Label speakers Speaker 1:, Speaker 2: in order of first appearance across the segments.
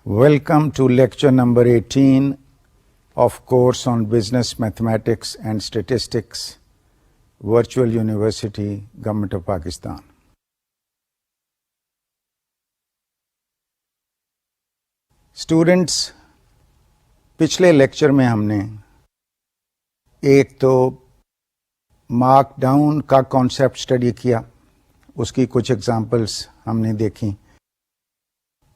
Speaker 1: Welcome to lecture number 18 of course on Business Mathematics and Statistics, Virtual University, Government of Pakistan. Students, پچھلے lecture میں ہم نے ایک تو مارک ڈاؤن کا کانسیپٹ اسٹڈی کیا، اس کی کچھ ایگزامپلس ہم نے دیکھی،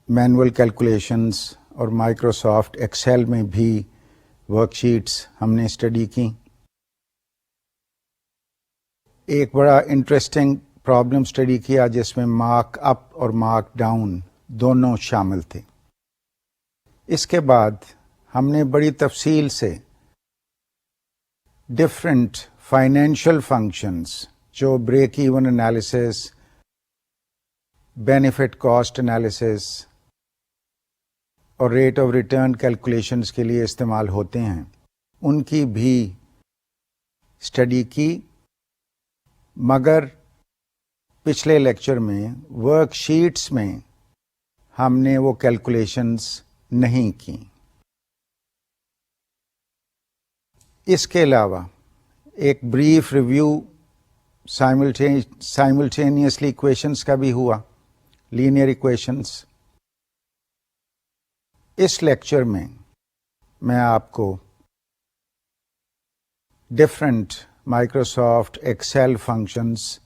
Speaker 1: مینول کیلکولیشنز اور مائکروسافٹ ایکسل میں بھی ورک شیٹس ہم نے اسٹڈی کی۔ ایک بڑا انٹرسٹنگ پرابلم اسٹڈی کیا جس میں مارک اپ اور مارک ڈاؤن دونوں شامل تھے۔ اس کے بعد ہم نے بڑی تفصیل سے ڈفرینٹ فائنینشیل فنکشنز جو break even analysis, benefit cost analysis اور ریٹ آف ریٹرن کیلکولیشنز کے لیے استعمال ہوتے ہیں، ان کی بھی اسٹڈی کی، مگر پچھلے لیکچر میں ورک شیٹس میں ہم نے وہ کیلکولیشنز نہیں کی۔ اس کے علاوہ ایک بریف ریویو سائملٹینیسلی ایکویشنز کا بھی ہوا، لینئر ایکویشنز۔ اس لیکچر میں آپ کو ڈفرینٹ مائکروسافٹ ایکسل فنکشنز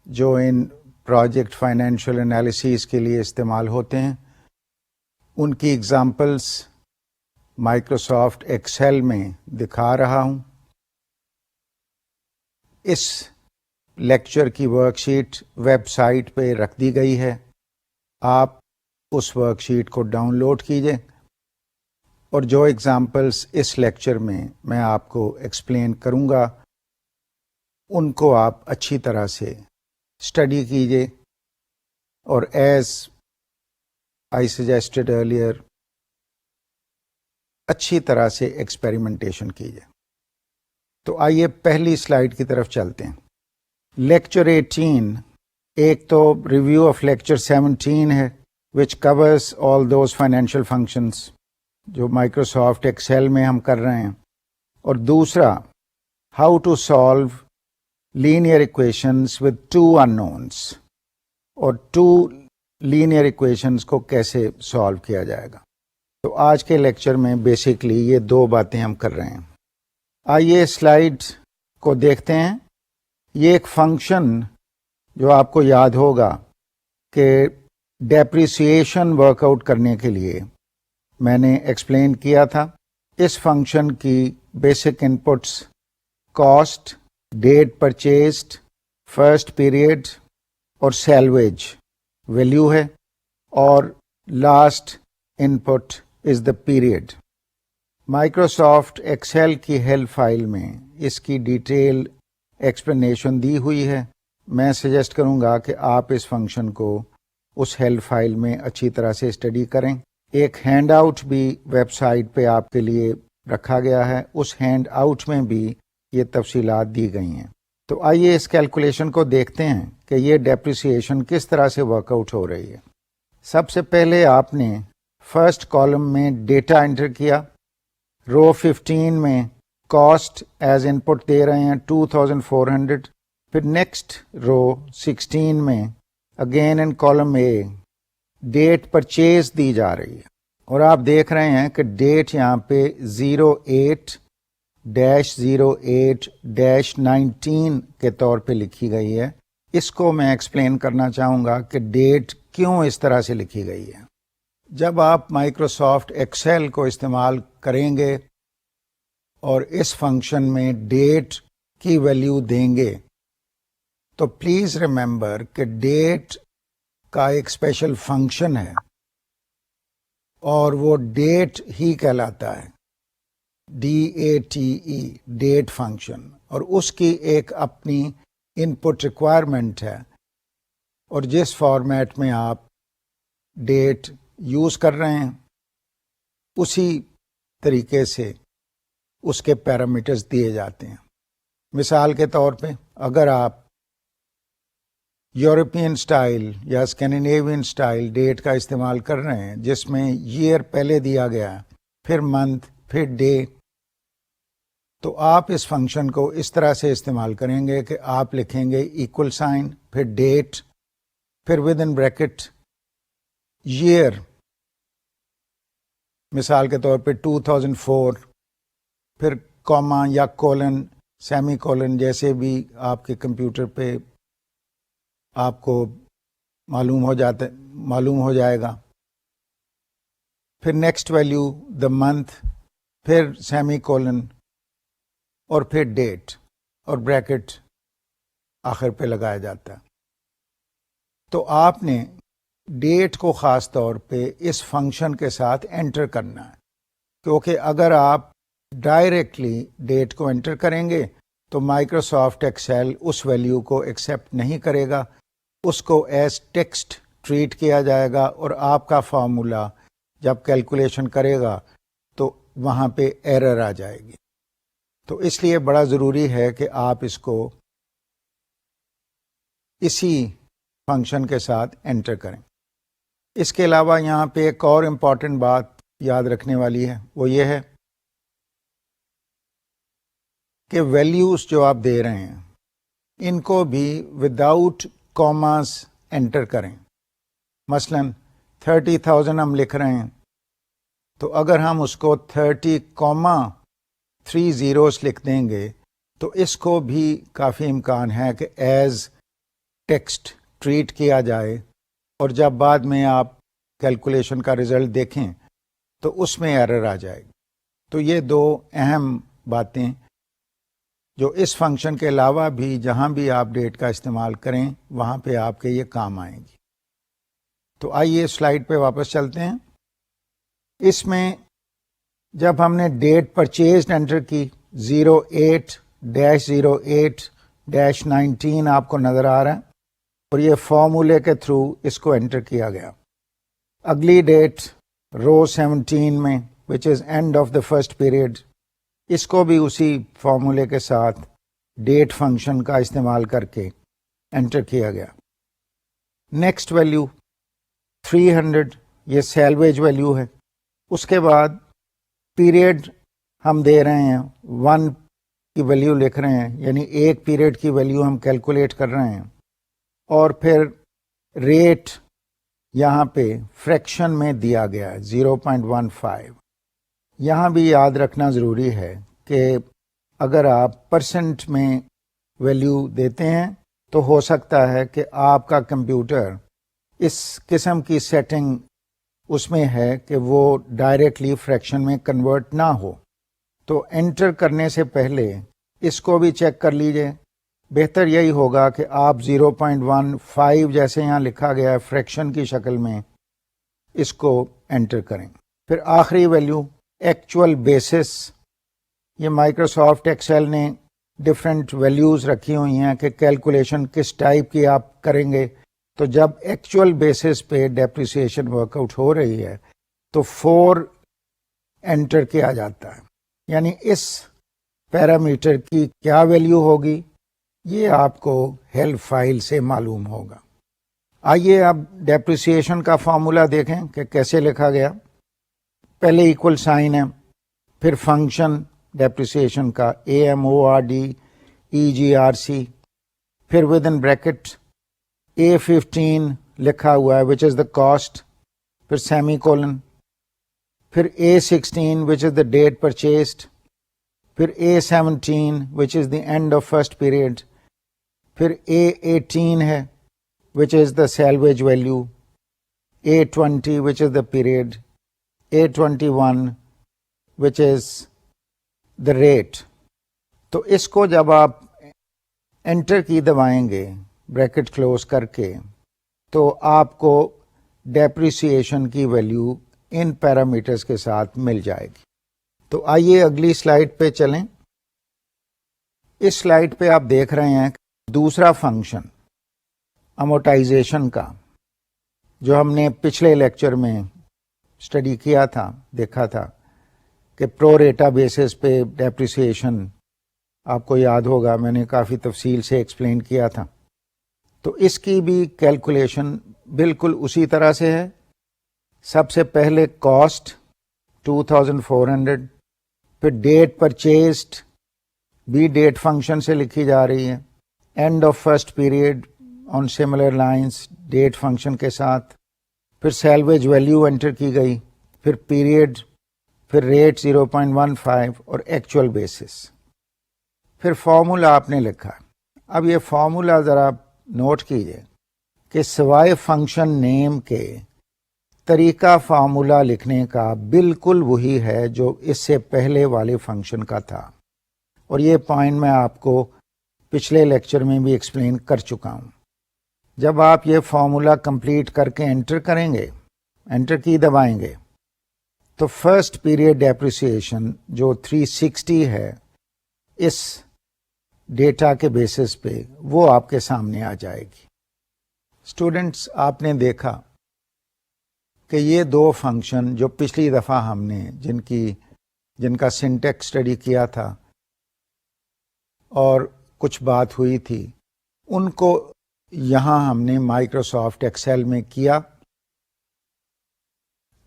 Speaker 1: جو ان پروجیکٹ فائنینشیل انالیسیز کے لیے استعمال ہوتے ہیں، ان کی ایگزامپلس مائکروسافٹ ایکسل میں دکھا رہا ہوں۔ اس لیکچر کی ورک شیٹ ویب سائٹ پہ رکھ دی گئی ہے، آپ اس ورک شیٹ کو ڈاؤن لوڈ کیجئے، اور جو ایگزامپلس اس لیکچر میں آپ کو ایکسپلین کروں گا ان کو آپ اچھی طرح سے اسٹڈی کیجئے، اور ایز I suggested earlier اچھی طرح سے ایکسپیریمنٹیشن کیجئے۔ تو آئیے پہلی سلائیڈ کی طرف چلتے ہیں۔ لیکچر 18 ایک تو ریویو آف لیکچر 17 ہے which covers all those financial functions جو مائکروسافٹ ایکسل میں ہم کر رہے ہیں، اور دوسرا how to solve linear equations with two unknowns، اور two لینئر ایکویشنز کو کیسے سالو کیا جائے گا۔ تو آج کے لیکچر میں بیسکلی یہ دو باتیں ہم کر رہے ہیں۔ آئیے سلائیڈ کو دیکھتے ہیں۔ یہ ایک فنکشن جو آپ کو یاد ہوگا کہ ڈیپریسیشن ورک آؤٹ کرنے کے لیے میں نے ایکسپلین کیا تھا۔ اس فنکشن کی basic inputs cost, date purchased, first period اور سیلویج ویلیو ہے، اور last input is the period. Microsoft Excel کی ہیلپ فائل میں اس کی ڈیٹیل ایکسپلینیشن دی ہوئی ہے۔ میں سجیسٹ کروں گا کہ آپ اس فنکشن کو اس ہیلپ فائل میں اچھی طرح سے اسٹڈی کریں۔ ایک ہینڈ آؤٹ بھی ویب سائٹ پہ آپ کے لیے رکھا گیا ہے، اس ہینڈ آؤٹ میں بھی یہ تفصیلات دی گئی ہیں۔ تو آئیے اس کیلکولیشن کو دیکھتے ہیں کہ یہ ڈیپریسیشن کس طرح سے ورک آؤٹ ہو رہی ہے۔ سب سے پہلے آپ نے فرسٹ کالم میں ڈیٹا انٹر کیا، رو 15 میں کاسٹ ایز ان پٹ دے رہے ہیں 2400، پھر نیکسٹ رو 16 میں again in column A date purchase دی جا رہی ہے، اور آپ دیکھ رہے ہیں کہ ڈیٹ یہاں پہ 08-08-19 کے طور پہ لکھی گئی ہے۔ اس کو میں ایکسپلین کرنا چاہوں گا کہ ڈیٹ کیوں اس طرح سے لکھی گئی ہے۔ جب آپ مائکروسافٹ ایکسل کو استعمال کریں گے اور اس فنکشن میں ڈیٹ کی ویلیو دیں گے تو پلیز ریممبر کہ ڈیٹ کا ایک اسپیشل فنکشن ہے اور وہ ڈیٹ ہی کہلاتا ہے، DATE، ڈیٹ فنکشن، اور اس کی ایک اپنی ان پٹ ریکوائرمنٹ ہے، اور جس فارمیٹ میں آپ ڈیٹ یوز کر رہے ہیں اسی طریقے سے اس کے پیرامیٹرز دیے جاتے ہیں۔ مثال کے طور پہ اگر آپ یورپین سٹائل یا اسکینڈینیوین سٹائل ڈیٹ کا استعمال کر رہے ہیں جس میں ایئر پہلے دیا گیا ہے پھر منتھ پھر ڈے، تو آپ اس فنکشن کو اس طرح سے استعمال کریں گے کہ آپ لکھیں گے ایکول سائن پھر ڈیٹ پھر ود ان بریکٹ ایئر، مثال کے طور پہ 2004، پھر کوما یا کولن سیمی کولن جیسے بھی آپ کے کمپیوٹر پہ آپ کو معلوم ہو جائے گا، پھر نیکسٹ ویلیو دا منتھ پھر سیمی کولن اور پھر ڈیٹ اور بریکٹ آخر پہ لگایا جاتا ہے۔ تو آپ نے ڈیٹ کو خاص طور پہ اس فنکشن کے ساتھ انٹر کرنا ہے، کیونکہ اگر آپ ڈائریکٹلی ڈیٹ کو انٹر کریں گے تو مائکروسافٹ ایکسل اس ویلیو کو ایکسیپٹ نہیں کرے گا، اس کو ایز ٹیکسٹ ٹریٹ کیا جائے گا اور آپ کا فارمولا جب کیلکولیشن کرے گا تو وہاں پہ ایرر آ جائے گی۔ تو اس لیے بڑا ضروری ہے کہ آپ اس کو اسی فنکشن کے ساتھ انٹر کریں۔ اس کے علاوہ یہاں پہ ایک اور امپورٹنٹ بات یاد رکھنے والی ہے، وہ یہ ہے کہ ویلیوز جو آپ دے رہے ہیں ان کو بھی وداؤٹ کاماز انٹر کریں۔ مثلا 30,000 ہم لکھ رہے ہیں تو اگر ہم اس کو 30,3 zeros لکھ دیں گے تو اس کو بھی کافی امکان ہے کہ ایز ٹیکسٹ ٹریٹ کیا جائے، اور جب بعد میں آپ کیلکولیشن کا رزلٹ دیکھیں تو اس میں ایرر آ جائے گی۔ تو یہ دو اہم باتیں جو اس فنکشن کے علاوہ بھی جہاں بھی آپ ڈیٹ کا استعمال کریں وہاں پہ آپ کے یہ کام آئیں گی۔ تو آئیے سلائیڈ پہ واپس چلتے ہیں۔ اس میں جب ہم نے ڈیٹ پرچیزڈ انٹر کی 08-08-19 آپ کو نظر آ رہا ہے، اور یہ فارمولے کے تھرو اس کو انٹر کیا گیا۔ اگلی ڈیٹ رو 17 میں which is end of the first period, اس کو بھی اسی فارمولے کے ساتھ ڈیٹ فنکشن کا استعمال کر کے انٹر کیا گیا۔ نیکسٹ ویلیو 300، یہ سیلویج ویلیو ہے۔ اس کے بعد پیریڈ ہم دے رہے ہیں 1 کی ویلیو لکھ رہے ہیں، یعنی ایک پیریڈ کی ویلیو ہم کیلکولیٹ کر رہے ہیں، اور پھر ریٹ یہاں پہ فریکشن میں دیا گیا ہے 0.15۔ یہاں بھی یاد رکھنا ضروری ہے کہ اگر آپ پرسنٹ میں ویلیو دیتے ہیں تو ہو سکتا ہے کہ آپ کا کمپیوٹر اس قسم کی سیٹنگ اس میں ہے کہ وہ ڈائریکٹلی فریکشن میں کنورٹ نہ ہو، تو انٹر کرنے سے پہلے اس کو بھی چیک کر لیجئے۔ بہتر یہی ہوگا کہ آپ 0.15 جیسے یہاں لکھا گیا ہے فریکشن کی شکل میں اس کو انٹر کریں۔ پھر آخری ویلیو ایکچوئل بیسس، یہ مائکروسافٹ ایکسل نے ڈفرینٹ ویلیوز رکھی ہوئی ہیں کہ کیلکولیشن کس ٹائپ کی آپ کریں گے، تو جب ایکچوئل بیسس پہ ڈیپریسیشن ورک آؤٹ ہو رہی ہے تو 4 انٹر کیا جاتا ہے، یعنی اس پیرامیٹر کی کیا ویلیو ہوگی یہ آپ کو ہیلپ فائل سے معلوم ہوگا۔ آئیے اب ڈیپریسیشن کا فارمولا دیکھیں کہ کیسے لکھا گیا۔ پہلے ایکول سائن ہے، پھر فنکشن ڈیپریسیشن کا AMORD پھر ود ان بریکٹ A15 لکھا ہوا ہے وچ از دا کاسٹ، پھر سیمی کولن، پھر A16 which is the date purchased, پھر A17 which is the end of first period, پھر A18 ہے which is the salvage value, A20 which is the period, A21 which is the rate. تو اس کو جب آپ inter کی دبائیں گے بریکٹ کلوز کر کے تو آپ کو ڈیپریسیشن کی ویلیو ان پیرامیٹرز کے ساتھ مل جائے گی۔ تو آئیے اگلی سلائیڈ پہ چلیں۔ اس سلائیڈ پہ آپ دیکھ رہے ہیں دوسرا فنکشن امورٹائزیشن کا جو ہم نے پچھلے لیکچر میں اسٹڈی کیا تھا، دیکھا تھا کہ پرو ریٹا بیسس پہ ڈیپریسیشن آپ کو یاد ہوگا، میں نے کافی تفصیل سے ایکسپلین کیا تھا۔ تو اس کی بھی کیلکولیشن بالکل اسی طرح سے ہے. سب سے پہلے کاسٹ 2400، پھر ڈیٹ پرچیزڈ بھی ڈیٹ فنکشن سے لکھی جا رہی ہے. End of first period on similar lines date function کے ساتھ. پھر سیلویج ویلیو انٹر کی گئی، پھر پیریڈ، پھر ریٹ 0.15 اور ایکچوئل بیسس. پھر فارمولا آپ نے لکھا. اب یہ فارمولا ذرا نوٹ کیجئے کہ سوائے فنکشن نیم کے طریقہ فارمولا لکھنے کا بالکل وہی ہے جو اس سے پہلے والے فنکشن کا تھا، اور یہ پوائنٹ میں آپ کو پچھلے لیکچر میں بھی ایکسپلین کر چکا ہوں. جب آپ یہ فارمولا کمپلیٹ کر کے انٹر کریں گے، انٹر کی دبائیں گے، تو فرسٹ پیریڈ ڈیپریسیشن جو 360 ہے اس ڈیٹا کے بیسس پہ، وہ آپ کے سامنے آ جائے گی. اسٹوڈنٹس، آپ نے دیکھا کہ یہ دو فنکشن جو پچھلی دفعہ ہم نے جن کا سنٹیکس اسٹڈی کیا تھا اور کچھ بات ہوئی تھی، ان کو یہاں ہم نے مائکروسافٹ ایکسل میں کیا.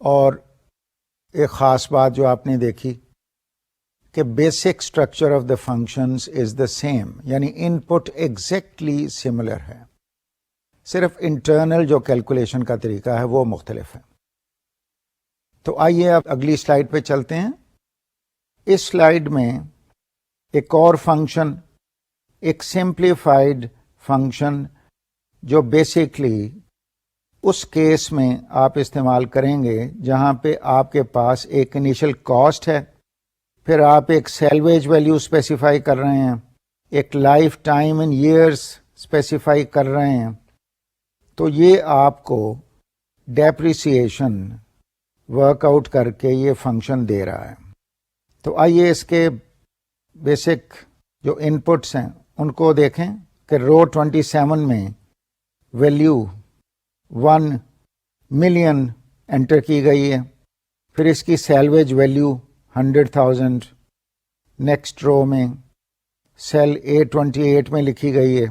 Speaker 1: اور ایک خاص بات جو آپ نے دیکھی کہ basic structure of the functions is the same, یعنی ان پٹ ایگزیکٹلی سملر ہے، صرف انٹرنل جو کیلکولیشن کا طریقہ ہے وہ مختلف ہے. تو آئیے اب اگلی سلائیڈ پہ چلتے ہیں. اس سلائیڈ میں ایک اور فنکشن، ایک سمپلیفائڈ فنکشن جو بیسکلی اس کیس میں آپ استعمال کریں گے جہاں پہ آپ کے پاس ایک انیشل کاسٹ ہے، پھر آپ ایک سیلویج ویلیو اسپیسیفائی کر رہے ہیں، ایک life time in years specify کر رہے ہیں. تو یہ آپ کو ڈیپریسیشن ورک آؤٹ کر کے یہ فنکشن دے رہا ہے. تو آئیے اس کے بیسک جو ان پٹس ہیں ان کو دیکھیں کہ رو 27 میں ویلیو 1 ملین انٹر کی گئی ہے، پھر اس کی سیلویج ویلیو 100,000 نیکسٹ رو میں سیل A28 میں لکھی گئی ہے،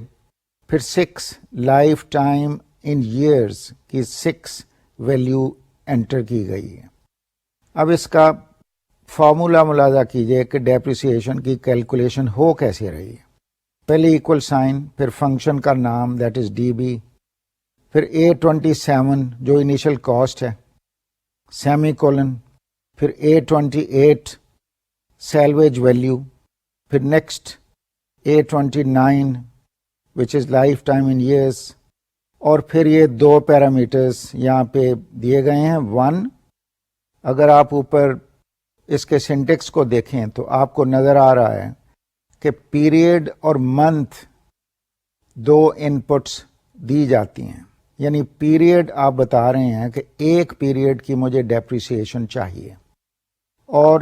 Speaker 1: پھر 6 لائف ٹائم ان ایئرز کی 6 ویلیو انٹر کی گئی ہے. اب اس کا فارمولا ملاحظہ کیجئے کہ ڈیپریسیشن کی کیلکولیشن ہو کیسے رہی ہے. پہلے ایکول سائن، پھر فنکشن کا نام دیٹ از ڈی بی، پھر A27 جو انیشل کاسٹ ہے، سیمی کولن، پھر A28 سیلویج ویلیو، پھر next A29 which is life time in years, اور پھر یہ دو پیرامیٹرز یہاں پہ دیے گئے ہیں. 1، اگر آپ اوپر اس کے سنٹیکس کو دیکھیں تو آپ کو نظر آ رہا ہے کہ پیریڈ اور منتھ دو ان پٹس دی جاتی ہیں، یعنی پیریڈ آپ بتا رہے ہیں کہ ایک پیریڈ کی مجھے ڈیپریسیشن چاہیے، اور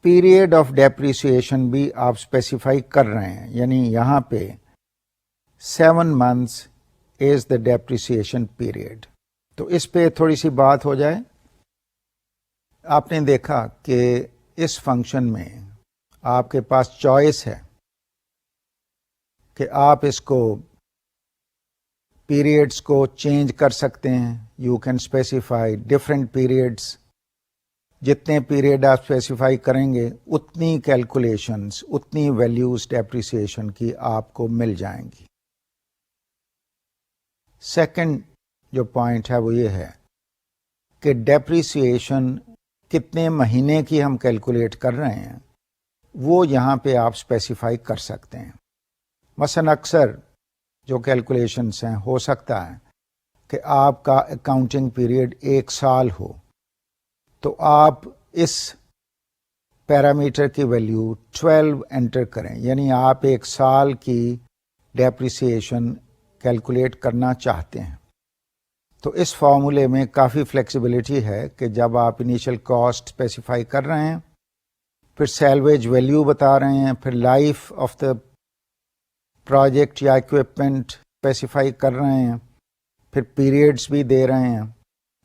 Speaker 1: پیریڈ آف ڈیپریسیشن بھی آپ اسپیسیفائی کر رہے ہیں، یعنی یہاں پہ 7 months از دا ڈیپریسیشن پیریڈ. تو اس پہ تھوڑی سی بات ہو جائے. آپ نے دیکھا کہ اس فنکشن میں آپ کے پاس چوائس ہے کہ آپ اس کو پیریڈز کو چینج کر سکتے ہیں. You can specify different periods. جتنے پیریڈ آپ اسپیسیفائی کریں گے اتنی کیلکولیشنز، اتنی ویلیوز ڈیپریسیشن کی آپ کو مل جائیں گی. سیکنڈ جو پوائنٹ ہے وہ یہ ہے کہ ڈیپریسیشن کتنے مہینے کی ہم کیلکولیٹ کر رہے ہیں وہ یہاں پہ آپ اسپیسیفائی کر سکتے ہیں. مثلا اکثر جو کیلکولیشنس ہیں ہو سکتا ہے کہ آپ کا اکاؤنٹنگ پیریڈ 1 سال ہو، تو آپ اس پیرامیٹر کی ویلیو 12 انٹر کریں، یعنی آپ 1 سال کی ڈیپریسیشن کیلکولیٹ کرنا چاہتے ہیں. تو اس فارمولے میں کافی فلیکسیبلٹی ہے کہ جب آپ انیشل کاسٹ اسپیسیفائی کر رہے ہیں، پھر سیلویج ویلیو بتا رہے ہیں، پھر لائف آف دا پروجیکٹ یا اکوپمنٹ اسپیسیفائی کر رہے ہیں، پھر پیریڈز بھی دے رہے ہیں،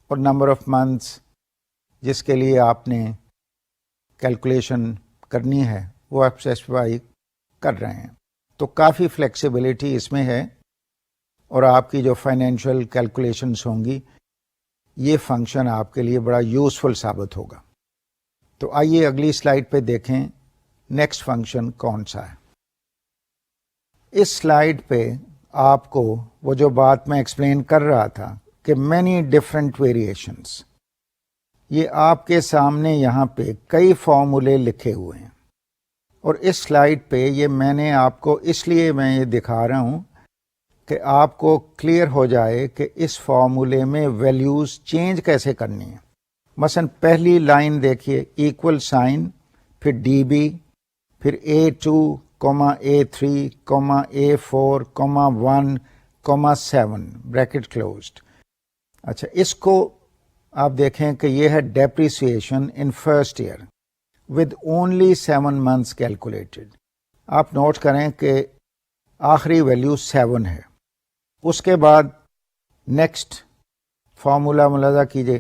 Speaker 1: اور نمبر آف منتھس جس کے لیے آپ نے کیلکولیشن کرنی ہے وہ آپ اسپیسیفائی کر رہے ہیں. تو کافی فلیکسیبلٹی اس میں ہے، اور آپ کی جو فائنینشیل کیلکولیشنس ہوں گی یہ فنکشن آپ کے لیے بڑا یوزفل ثابت ہوگا. تو آئیے اگلی سلائیڈ پہ دیکھیں نیکسٹ فنکشن کون سا ہے. اس سلائیڈ پہ آپ کو وہ جو بات میں ایکسپلین کر رہا تھا کہ مینی ڈفرینٹ ویریشنس، یہ آپ کے سامنے یہاں پہ کئی فارمولے لکھے ہوئے ہیں، اور اس سلائیڈ پہ یہ میں نے آپ کو اس لیے میں یہ دکھا رہا ہوں کہ آپ کو کلیئر ہو جائے کہ اس فارمولے میں ویلیوز چینج کیسے کرنی ہے. مثلا پہلی لائن دیکھیے، ایکول سائن، پھر ڈی بی، پھر A2, A3, A4, 1, 7 bracket closed. اچھا، اس کو آپ دیکھیں کہ یہ ہے depreciation in first year with only 7 months calculated. آپ نوٹ کریں کہ آخری ویلیو 7 ہے. اس کے بعد نیکسٹ فارمولا ملاحظہ کیجیے،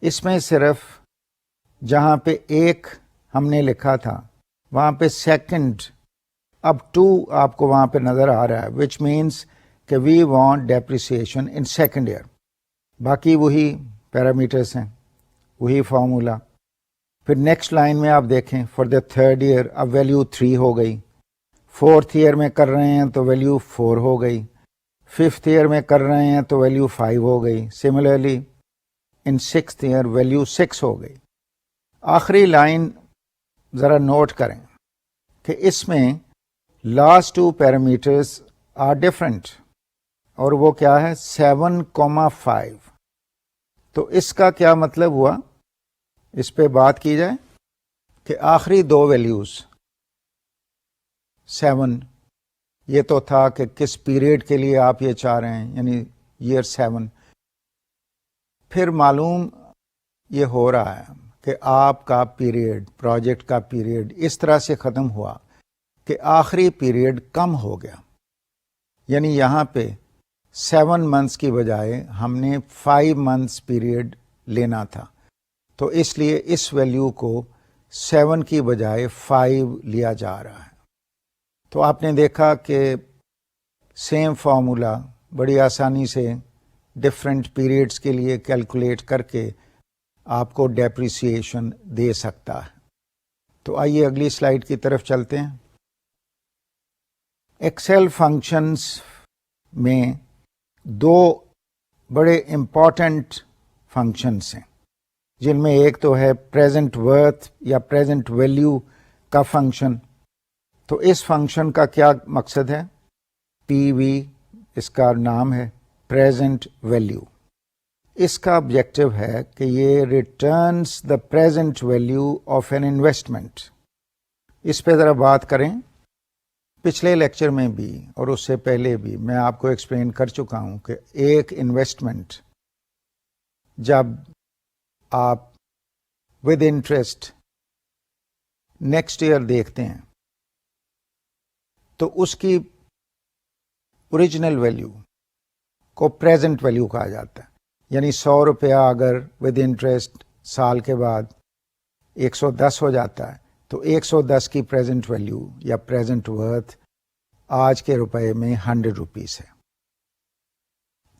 Speaker 1: اس میں صرف جہاں پہ 1 ہم نے لکھا تھا وہاں پہ سیکنڈ، اب 2 آپ کو وہاں پہ نظر آ رہا ہے، وچ مینس کہ we want depreciation in second year. باقی وہی پیرامیٹرس ہیں، وہی فارمولا. پھر نیکسٹ لائن میں آپ دیکھیں فار دا تھرڈ ایئر اب ویلیو 3 ہو گئی. فورتھ ایئر میں کر رہے ہیں تو ویلیو 4 ہو گئی. ففتھ ایئر میں کر رہے ہیں تو ویلیو 5 ہو گئی. Similarly in sixth year value 6 ہو گئی. آخری لائن ذرا نوٹ کریں کہ اس میں لاسٹ 2 پیرامیٹرز آر ڈفرینٹ، اور وہ کیا ہے 7,5. تو اس کا کیا مطلب ہوا، اس پہ بات کی جائے کہ آخری 2 ویلیوز 7، یہ تو تھا کہ کس پیریڈ کے لیے آپ یہ چاہ رہے ہیں، یعنی ایئر 7. پھر معلوم یہ ہو رہا ہے کہ آپ کا پیریڈ، پروجیکٹ کا پیریڈ اس طرح سے ختم ہوا کہ آخری پیریڈ کم ہو گیا، یعنی یہاں پہ 7 months کی بجائے ہم نے 5 months پیریڈ لینا تھا. تو اس لیے اس ویلیو کو 7 کی بجائے 5 لیا جا رہا ہے. تو آپ نے دیکھا کہ سیم فارمولا بڑی آسانی سے ڈفرینٹ پیریڈز کے لیے کیلکولیٹ کر کے آپ کو ڈیپریسیشن دے سکتا ہے. تو آئیے اگلی سلائیڈ کی طرف چلتے ہیں. ایکسل فنکشنز میں 2 بڑے امپورٹنٹ فنکشنز ہیں، جن میں ایک تو ہے پریزنٹ ورتھ یا پریزنٹ ویلیو کا فنکشن. تو اس فنکشن کا کیا مقصد ہے، پی وی اس کا نام ہے، پریزنٹ ویلیو. اس کا آبجیکٹو ہے کہ یہ returns the present value of an investment. اس پہ ذرا بات کریں. پچھلے لیکچر میں بھی اور اس سے پہلے بھی میں آپ کو ایکسپلین کر چکا ہوں کہ ایک انویسٹمنٹ جب آپ ود انٹرسٹ نیکسٹ ایئر دیکھتے ہیں تو اس کی اوریجنل ویلیو کو پریزنٹ ویلیو کہا جاتا ہے. یعنی 100 روپیہ اگر ود انٹرسٹ سال کے بعد 110 ہو جاتا ہے تو 110 کی پریزنٹ ویلیو یا پریزنٹ ورتھ آج کے روپے میں 100 روپیز ہے.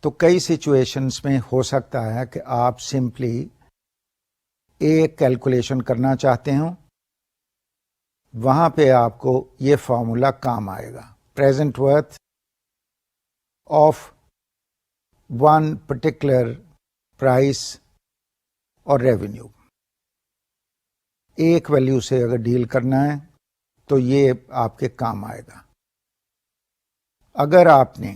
Speaker 1: تو کئی سچویشنز میں ہو سکتا ہے کہ آپ سمپلی ایک کیلکولیشن کرنا چاہتے ہوں، وہاں پہ آپ کو یہ فارمولا کام آئے گا، present worth of one particular price اور ریونیو. ایک ویلیو سے اگر ڈیل کرنا ہے تو یہ آپ کے کام آئے گا. اگر آپ نے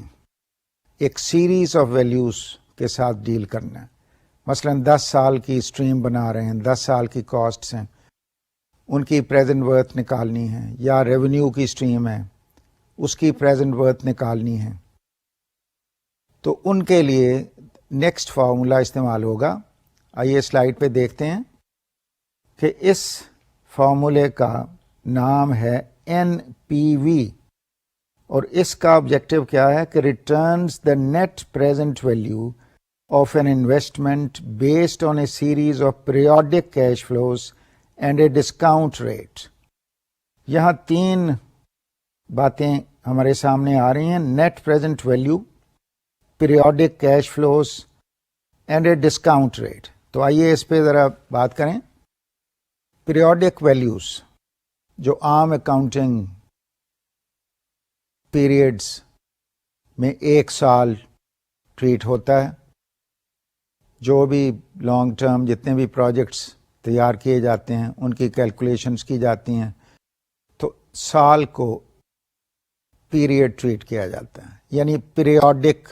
Speaker 1: ایک سیریز آف ویلیوز کے ساتھ ڈیل کرنا ہے، مثلا 10 سال کی اسٹریم بنا رہے ہیں، 10 سال کی کاسٹس ہیں، ان کی پریزنٹ ورتھ نکالنی ہے، یا ریونیو کی اسٹریم ہے اس کی پریزنٹ ورتھ نکالنی ہے، تو ان کے لیے نیکسٹ فارمولا استعمال ہوگا. آئیے سلائیڈ پہ دیکھتے ہیں کہ اس فارمولے کا نام ہے این پی وی، اور اس کا آبجیکٹو کیا ہے کہ returns the net present value of an investment based on a series of periodic cash flows and a discount rate. یہاں 3 باتیں ہمارے سامنے آ رہی ہیں. Net present value periodic cash flows and a discount rate. تو آئیے اس پہ ذرا بات کریں. پیریوڈک ویلیوز جو عام اکاؤنٹنگ پیریڈز میں 1 سال ٹریٹ ہوتا ہے، جو بھی لانگ ٹرم جتنے بھی پروجیکٹس تیار کیے جاتے ہیں ان کی کیلکولیشنز کی جاتی ہیں، تو سال کو پیریڈ ٹریٹ کیا جاتا ہے، یعنی پیریوڈک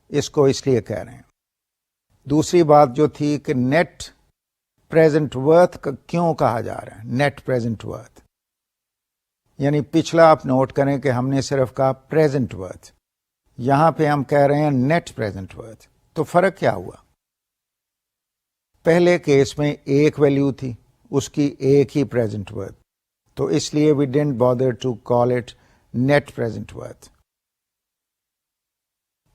Speaker 1: اس کو اس لیے کہہ رہے ہیں. دوسری بات جو تھی کہ نیٹ پریزنٹ ورتھ کا کیوں کہا جا رہا ہے نیٹ پریزنٹ ورتھ، یعنی پچھلا آپ نوٹ کریں کہ ہم نے صرف کہا پریزنٹ ورتھ، یہاں پہ ہم کہہ رہے ہیں نیٹ پریزنٹ ورتھ. تو فرق کیا ہوا؟ پہلے کیس میں ایک ویلیو تھی، اس کی ایک ہی پریزنٹ ورتھ، تو اس لیے we didn't bother to call it net present worth.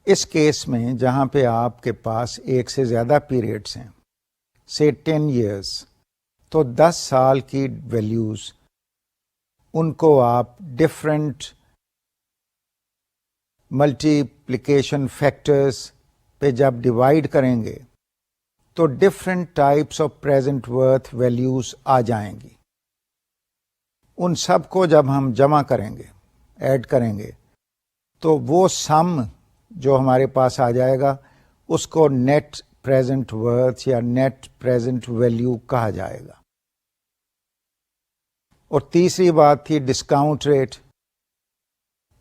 Speaker 1: اس کیس میں جہاں پہ آپ کے پاس ایک سے زیادہ پیریڈز ہیں، سے 10 ایئرس، تو 10 سال کی ویلیوز ان کو آپ ڈفرینٹ ملٹیپلیکیشن فیکٹرز پہ جب ڈیوائڈ کریں گے تو different types of present worth values آ جائیں گی. ان سب کو جب ہم جمع کریں گے، ایڈ کریں گے، تو وہ سم جو ہمارے پاس آ جائے گا اس کو نیٹ پریزنٹ ورتھ یا نیٹ پریزنٹ ویلیو کہا جائے گا. اور تیسری بات تھی ڈسکاؤنٹ ریٹ.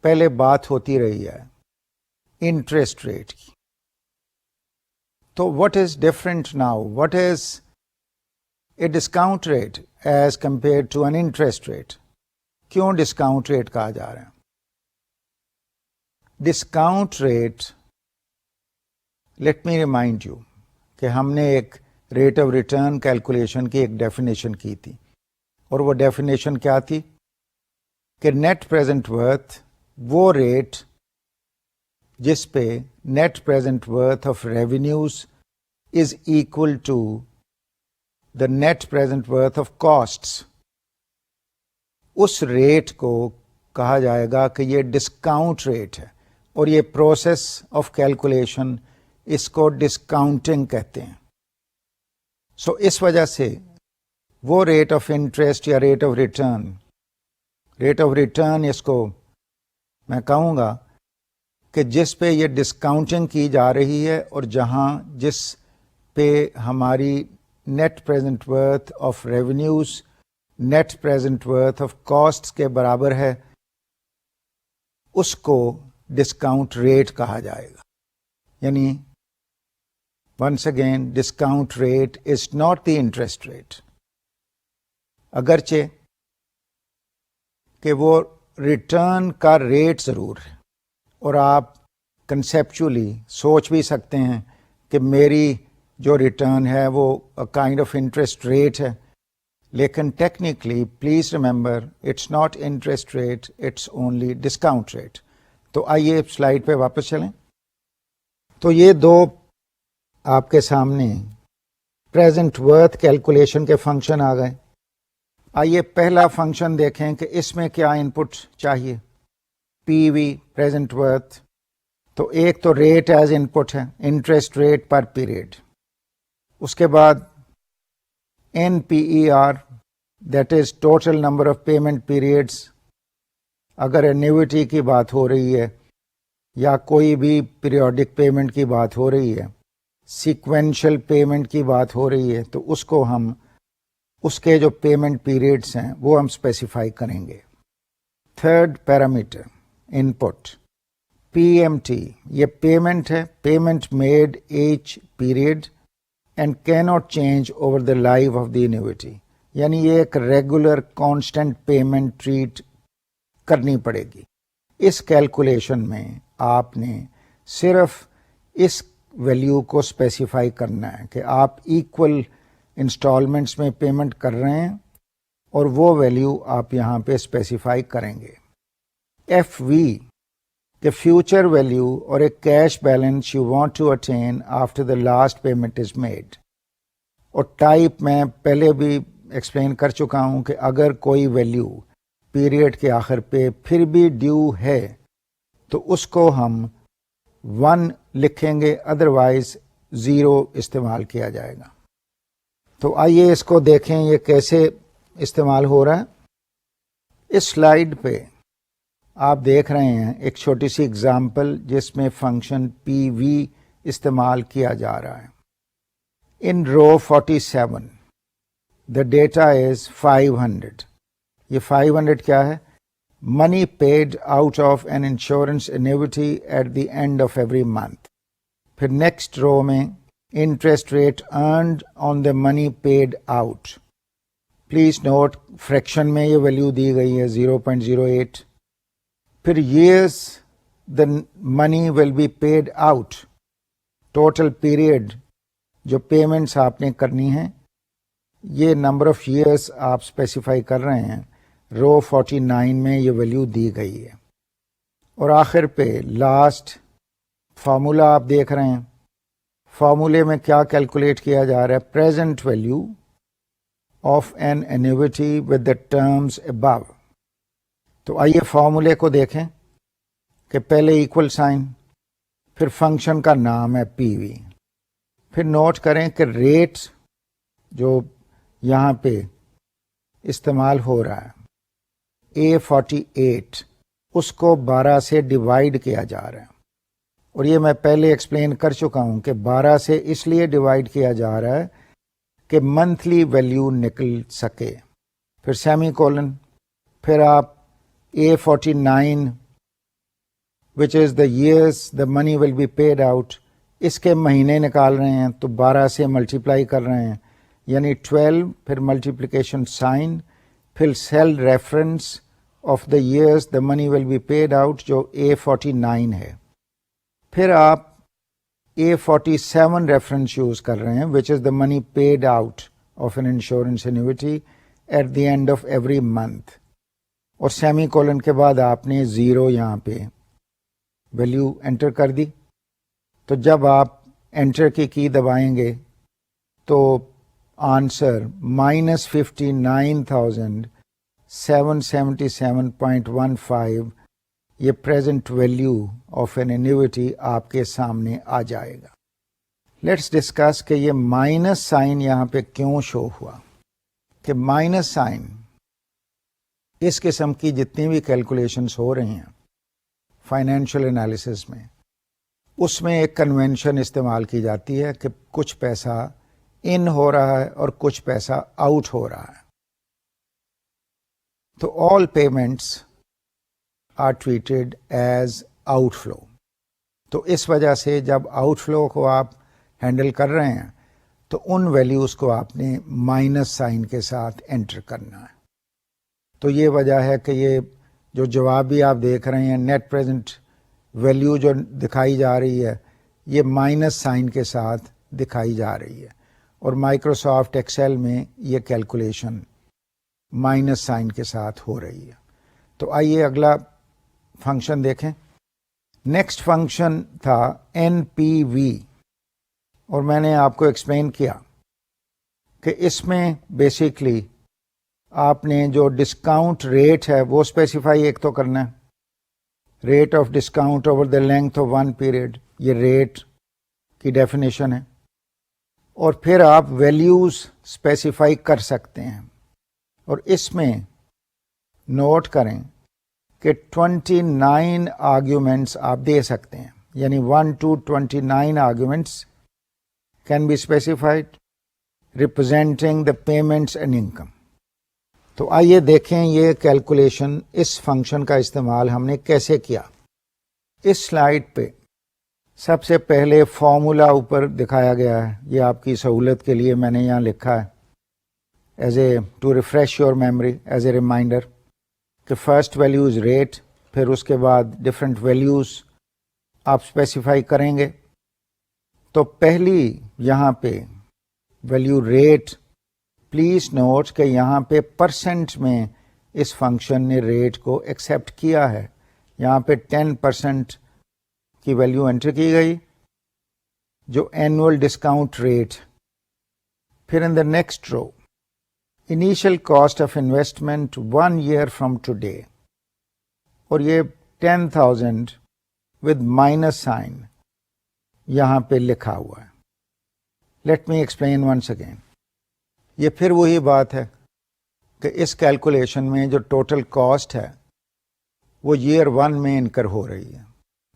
Speaker 1: پہلے بات ہوتی رہی ہے انٹرسٹ ریٹ کی. تو what is different now? What is a discount rate as compared to an interest rate? کیوں ڈسکاؤنٹ ریٹ کہا جا رہا ہے؟ Discount rate, let me remind you کہ ہم نے ایک ریٹ آف ریٹرن کیلکولیشن کی ایک ڈیفینیشن کی تھی، اور وہ ڈیفینیشن کیا تھی کہ نیٹ پریزنٹ ورتھ وہ ریٹ جس پہ net present worth of revenues is equal to the net present worth of costs, اس ریٹ کو کہا جائے گا کہ یہ ڈسکاؤنٹ ریٹ ہے. اور یہ پروسیس آف کیلکولیشن اس کو ڈسکاؤنٹنگ کہتے ہیں. سو اس وجہ سے وہ ریٹ آف انٹرسٹ یا ریٹ آف ریٹرن اس کو میں کہوں گا کہ جس پہ یہ ڈسکاؤنٹنگ کی جا رہی ہے، اور جس پہ ہماری net present worth of revenues net present worth of cost کے برابر ہے، اس کو ڈسکاؤنٹ ریٹ کہا جائے گا. یعنی once again discount rate is not the interest rate, اگرچہ کہ وہ ریٹرن کا ریٹ ضرور ہے. اور آپ کنسیپچولی سوچ بھی سکتے ہیں کہ میری جو ریٹرن ہے وہ کائنڈ آف انٹرسٹ ریٹ ہے، لیکن technically please remember it's not interest rate, it's only discount rate. تو آئیے سلائیڈ پہ واپس چلیں. تو یہ دو آپ کے سامنے پریزنٹ ورتھ کیلکولیشن کے فنکشن آ گئے. آئیے پہلا فنکشن دیکھیں کہ اس میں کیا ان پٹ چاہیے. پی وی پریزنٹ ورتھ، تو ایک تو ریٹ ایز ان پٹ ہے، انٹرسٹ ریٹ پر پیریڈ. اس کے بعد N P E R, that is total number of payment periods. اگر انیوٹی کی بات ہو رہی ہے یا کوئی بھی پیریوڈک پیمنٹ کی بات ہو رہی ہے، سیکوینشل پیمنٹ کی بات ہو رہی ہے، تو اس کو ہم اس کے جو پیمنٹ پیریڈس ہیں وہ ہم اسپیسیفائی کریں گے. Third parameter input P M T, یہ پیمنٹ ہے، payment made each period and can not change over the life of the annuity, یعنی یہ ایک ریگولر کانسٹنٹ پیمنٹ ٹریٹ کرنی پڑے گی. اس کیلکولیشن میں آپ نے صرف اس ویلیو کو اسپیسیفائی کرنا ہے کہ آپ ایکول انسٹالمنٹس میں پیمنٹ کر رہے ہیں، اور وہ ویلیو آپ یہاں پہ اسپیسیفائی کریں گے. ایف وی کہ فیوچر ویلیو اور ایک cash balance you want to attain after the last payment is made. اور ٹائپ میں پہلے بھی ایکسپلین کر چکا ہوں کہ اگر کوئی ویلیو پیریڈ کے آخر پہ پھر بھی ڈیو ہے تو اس کو ہم 1 لکھیں گے, ادروائز 0 استعمال کیا جائے گا. تو آئیے اس کو دیکھیں یہ کیسے استعمال ہو رہا ہے. اس سلائیڈ پہ آپ دیکھ رہے ہیں ایک چھوٹی سی اگزامپل جس میں فنکشن پی وی استعمال کیا جا رہا ہے. ان رو 47 the data is 500. یہ 500 کیا ہے؟ money paid out of an insurance annuity at the end of every month. پھر نیکسٹ رو میں interest rate earned on the money paid out. Please note fraction میں یہ ویلیو دی گئی ہے 0.08. پھر years the money will be paid out. Total period جو payments آپ نے کرنی ہیں یہ نمبر آف ایئرس آپ اسپیسیفائی کر رہے ہیں. رو 49 میں یہ ویلیو دی گئی ہے. اور آخر پہ لاسٹ فارمولا آپ دیکھ رہے ہیں. فارمولے میں کیا کیلکولیٹ کیا جا رہا ہے؟ Present value of an annuity with the terms above. تو آئیے فارمولے کو دیکھیں کہ پہلے ایکول سائن, پھر فنکشن کا نام ہے پی وی, پھر نوٹ کریں کہ ریٹ جو یہاں پہ استعمال ہو رہا ہے A48 اس کو 12 سے ڈیوائڈ کیا جا رہا ہے. اور یہ میں پہلے ایکسپلین کر چکا ہوں کہ 12 سے اس لیے ڈیوائڈ کیا جا رہا ہے کہ منتھلی ویلیو نکل سکے. پھر سیمی کولن, پھر آپ A49 which is the years the money will be paid out, اس کے مہینے نکال رہے ہیں تو 12 سے ملٹیپلائی کر رہے ہیں یعنی 12, پھر ملٹیپلیکیشن سائن, پھر cell reference of the years the money will be paid out جو A49 ہے. پھر آپ A47 ریفرنس یوز کر رہے ہیں which is the money paid out of an insurance annuity at the end of every month. اور semicolon کے بعد آپ نے 0 یہاں پہ ویلیو انٹر کر دی. تو جب آپ انٹر کی دبائیں گے تو آنسر -59,777.15 یہ present value of an annuity آپ کے سامنے آ جائے گا. لیٹس ڈسکس کہ یہ مائنس سائن یہاں پہ کیوں شو ہوا. کہ مائنس سائن اس قسم کی جتنی بھی کیلکولیشنز ہو رہی ہیں فائنینشیل انالیسس میں, اس میں ایک کنونشن استعمال کی جاتی ہے کہ کچھ پیسہ ان ہو رہا ہے اور کچھ پیسہ آؤٹ ہو رہا ہے. تو all payments are treated as outflow. تو اس وجہ سے جب آؤٹ فلو کو آپ ہینڈل کر رہے ہیں تو ان ویلیوز کو آپ نے مائنس سائن کے ساتھ انٹر کرنا ہے. تو یہ وجہ ہے کہ یہ جو جواب بھی آپ دیکھ رہے ہیں نیٹ پریزنٹ ویلیو جو دکھائی جا رہی ہے یہ مائنس سائن کے ساتھ دکھائی جا رہی ہے. اور مائکروسافٹ ایکسل میں یہ کیلکولیشن مائنس سائن کے ساتھ ہو رہی ہے. تو آئیے اگلا فنکشن دیکھیں. نیکسٹ فنکشن تھا این پی وی, اور میں نے آپ کو ایکسپلین کیا کہ اس میں بیسیکلی آپ نے جو ڈسکاؤنٹ ریٹ ہے وہ اسپیسیفائی ایک تو کرنا ہے, rate of discount over the length of 1 period, یہ ریٹ کی ڈیفینیشن ہے. اور پھر آپ ویلیوز اسپیسیفائی کر سکتے ہیں. اور اس میں نوٹ کریں کہ 29 آرگیومنٹس آپ دے سکتے ہیں, یعنی 1 to 29 arguments can be specified representing the payments and income. تو آئیے دیکھیں یہ کیلکولیشن اس فنکشن کا استعمال ہم نے کیسے کیا. اس سلائیڈ پہ سب سے پہلے فارمولا اوپر دکھایا گیا ہے, یہ آپ کی سہولت کے لیے میں نے یہاں لکھا ہے as a to refresh your memory as a reminder کہ فرسٹ ویلیوز ریٹ, پھر اس کے بعد ڈفرینٹ ویلیوز آپ اسپیسیفائی کریں گے. تو پہلی یہاں پہ ویلیو ریٹ, پلیز نوٹ کہ یہاں پہ پرسنٹ میں اس فنکشن نے ریٹ کو ایکسیپٹ کیا ہے. یہاں پہ 10% کی ویلیو انٹر کی گئی جو اینوئل ڈسکاؤنٹ ریٹ. پھر in the next row initial cost of investment 1 year from today, اور یہ 10,000 ود مائنس سائن یہاں پہ لکھا ہوا ہے. Let me explain once again. یہ پھر وہی بات ہے کہ اس کیلکولیشن میں جو ٹوٹل کاسٹ ہے وہ ایئر 1 میں انکر ہو رہی ہے.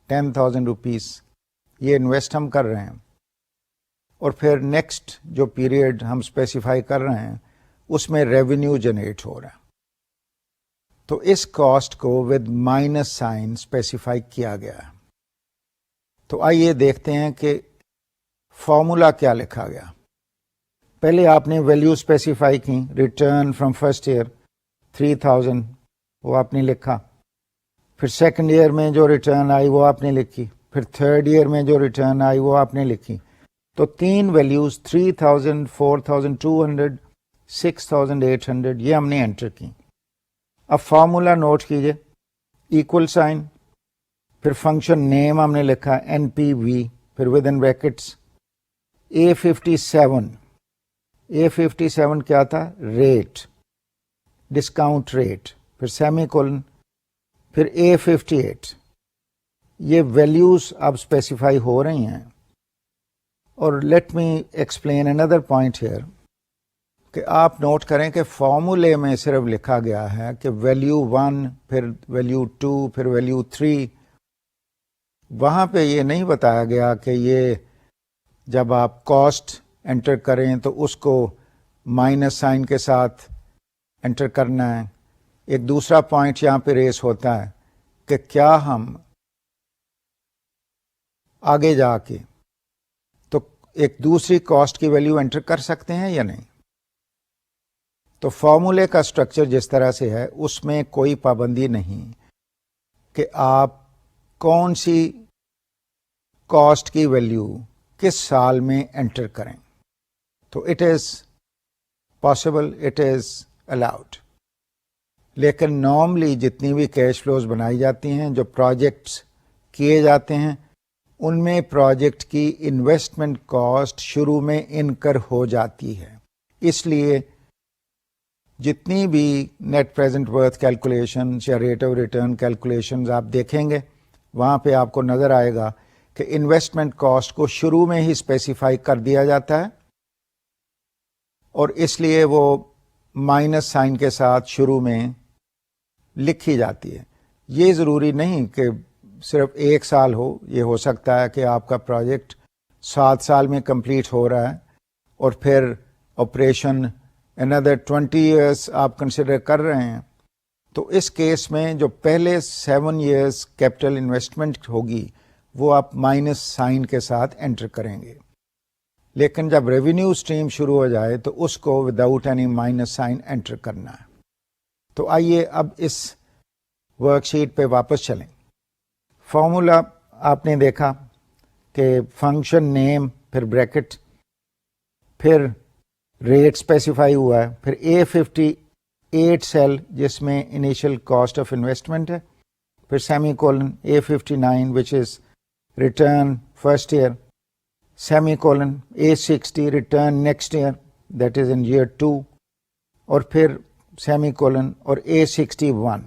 Speaker 1: 10,000 روپیز یہ انویسٹ ہم کر رہے ہیں، اور پھر نیکسٹ جو پیریڈ ہم اسپیسیفائی کر رہے ہیں اس میں ریونیو جنریٹ ہو رہا ہے. تو اس کاسٹ کو ود مائنس سائن اسپیسیفائی کیا گیا ہے. تو آئیے دیکھتے ہیں کہ فارمولا کیا لکھا گیا. پہلے آپ نے ویلیو اسپیسیفائی کی. ریٹرن فرام فرسٹ ایئر 3,000 وہ آپ نے لکھا. پھر سیکنڈ ایئر میں جو ریٹرن آئی وہ آپ نے لکھی. پھر تھرڈ ایئر میں جو ریٹرن آئی وہ آپ نے لکھی. تو 3 ویلیوز 3,000 4,200 6,800 یہ ہم نے انٹر کی. اب فارمولا نوٹ کیجئے. ایکول سائن، پھر فنکشن نیم ہم نے لکھا NPV، پھر with in brackets A57. A57 کیا تھا؟ Rate, discount rate. پھر سیمی کولن، پھر A58. یہ ویلیوز اب اسپیسیفائی ہو رہی ہیں. اور late me explain another point here کہ آپ نوٹ کریں کہ فارمولے میں صرف لکھا گیا ہے کہ ویلیو 1، پھر ویلیو 2، پھر ویلیو 3. وہاں پہ یہ نہیں بتایا گیا کہ یہ جب آپ کاسٹ انٹر کریں تو اس کو مائنس سائن کے ساتھ انٹر کرنا ہے. ایک دوسرا پوائنٹ یہاں پہ ریز ہوتا ہے کہ کیا ہم آگے جا کے تو ایک دوسری کاسٹ کی ویلیو انٹر کر سکتے ہیں یا نہیں. تو فارمولے کا اسٹرکچر جس طرح سے ہے اس میں کوئی پابندی نہیں کہ آپ کون سی کاسٹ کی ویلیو کس سال میں انٹر کریں. تو it is possible, it is allowed. لیکن نارملی جتنی بھی کیش فلوز بنائی جاتی ہیں، جو پروجیکٹس کیے جاتے ہیں، ان میں پروجیکٹ کی انویسٹمنٹ کاسٹ شروع میں انکر ہو جاتی ہے. اس لیے جتنی بھی نیٹ پریزنٹ ورتھ کیلکولیشنز یا ریٹ آف ریٹرن کیلکولیشنز آپ دیکھیں گے وہاں پہ آپ کو نظر آئے گا کہ انویسٹمنٹ کاسٹ کو شروع میں ہی اسپیسیفائی کر دیا جاتا ہے، اور اس لیے وہ مائنس سائن کے ساتھ شروع میں لکھی جاتی ہے. یہ ضروری نہیں کہ صرف 1 سال ہو، یہ ہو سکتا ہے کہ آپ کا پروجیکٹ 7 سال میں کمپلیٹ ہو رہا ہے اور پھر آپریشن another 20 years آپ کنسیڈر کر رہے ہیں. تو اس کیس میں جو پہلے 7 years کیپٹل انویسٹمنٹ ہوگی وہ آپ مائنس سائن کے ساتھ انٹر کریں گے. لیکن جب ریونیو اسٹریم شروع ہو جائے تو اس کو without any minus sign enter کرنا ہے. تو آئیے اب اس ورک شیٹ پہ واپس چلیں. فارمولا آپ نے دیکھا کہ فنکشن نیم، پھر بریکٹ، پھر ریٹ اسپیسیفائی ہوا ہے، پھر A58 سیل جس میں انیشل کاسٹ آف انویسٹمنٹ ہے، پھر semicolon A59 which is return first year, semicolon A60 return next year that is in year 2، اور پھر سیمی کولن اور A61.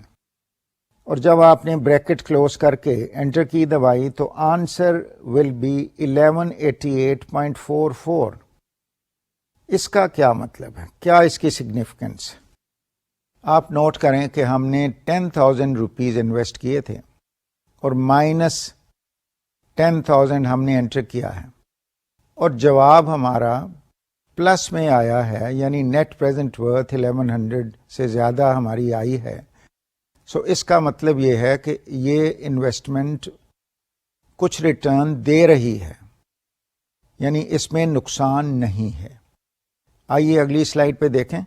Speaker 1: اور جب آپ نے بریکٹ کلوز کر کے انٹر کی دبائی تو آنسر ول بی 1188.44. اس کا کیا مطلب ہے؟ کیا اس کی سگنیفیکنس؟ آپ نوٹ کریں کہ ہم نے 10,000 روپیز انویسٹ کیے تھے اور مائنس 10,000 ہم نے انٹر کیا ہے، اور جواب ہمارا پلس میں آیا ہے، یعنی نیٹ پریزنٹ ورتھ 1100 سے زیادہ ہماری آئی ہے. سو اس کا مطلب یہ ہے کہ یہ انویسٹمنٹ کچھ ریٹرن دے رہی ہے، یعنی اس میں نقصان نہیں ہے. آئیے اگلی سلائیڈ پہ دیکھیں.